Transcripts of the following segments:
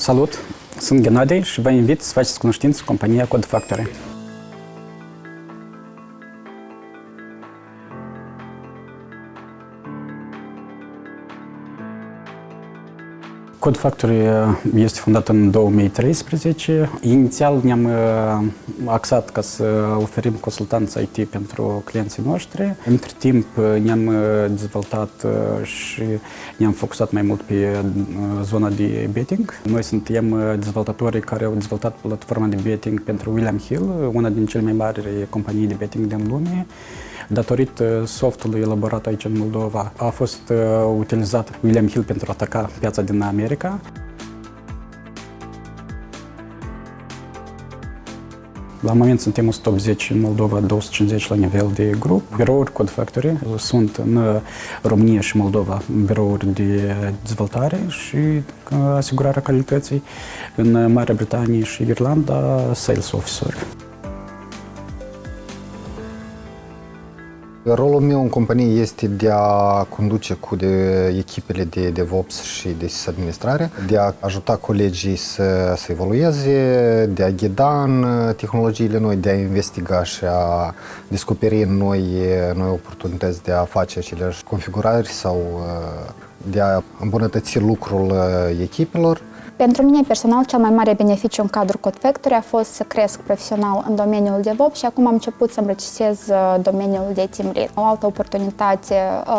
Salut! Sunt Ghenadie și vă invit să faceți cunoștință cu compania Code Factory. Code Factory este fondat în 2013. Inițial ne-am axat ca să oferim consultanță IT pentru clienții noștri. Între timp ne-am dezvoltat și ne-am focusat mai mult pe zona de betting. Noi suntem dezvoltatorii care au dezvoltat platforma de betting pentru William Hill, una din cele mai mari companii de betting din lume. Datorită softului elaborat aici în Moldova, a fost utilizat William Hill pentru a ataca piața din America. La moment suntem în top 10 în Moldova, 250 la nivel de grup. Birouri Code Factory sunt în România și Moldova birouri de dezvoltare și asigurarea calității. În Marea Britanie și Irlanda, sales officer. Rolul meu în companie este de a conduce cu echipele de DevOps și de sysadministrare, de a ajuta colegii să evolueze, de a ghida în tehnologiile noi, de a investiga și a descoperi noi oportunități de a face aceleași configurări sau de a îmbunătăți lucrul echipelor. Pentru mine personal, cel mai mare beneficiu în cadrul Code Factory a fost să cresc profesional în domeniul DevOps și acum am început să îmbrăcisez domeniul de team lead. O altă oportunitate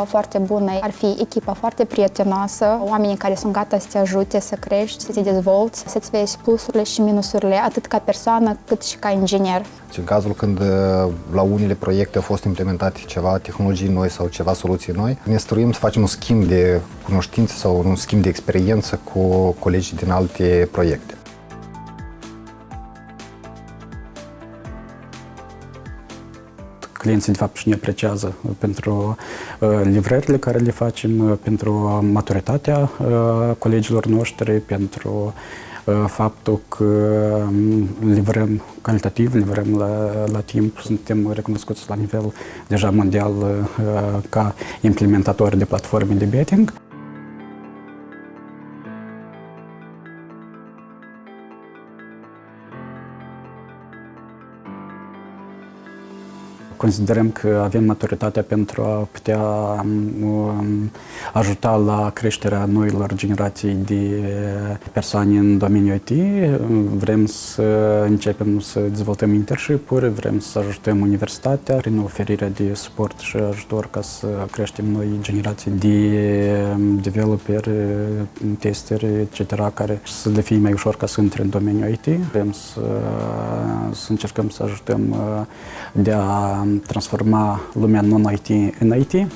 foarte bună ar fi echipa foarte prietenoasă, oamenii care sunt gata să te ajute să crești, să te dezvolți, să-ți vezi plusurile și minusurile, atât ca persoană cât și ca inginer. În cazul când la unele proiecte au fost implementate ceva tehnologii noi sau ceva soluții noi, ne străduim să facem un schimb de cunoștințe sau un schimb de experiență cu colegii din alte proiecte. Clienții, de fapt, și ne apreciază pentru livrările care le facem, pentru maturitatea colegilor noștri, pentru faptul că livrăm calitativ, livrăm la timp. Suntem recunoscuți la nivel deja mondial ca implementatori de platforme de betting. Considerăm că avem maturitatea pentru a putea ajuta la creșterea noilor generații de persoane în domeniul IT. Vrem să începem să dezvoltăm internship-uri, vrem să ajutăm universitatea prin oferirea de suport și ajutor ca să creștem noi generații de developeri, testeri, etc., care să le fie mai ușor ca să intre în domeniul IT. Vrem să încercăm să ajutăm de a transforma lumea non-IT în IT.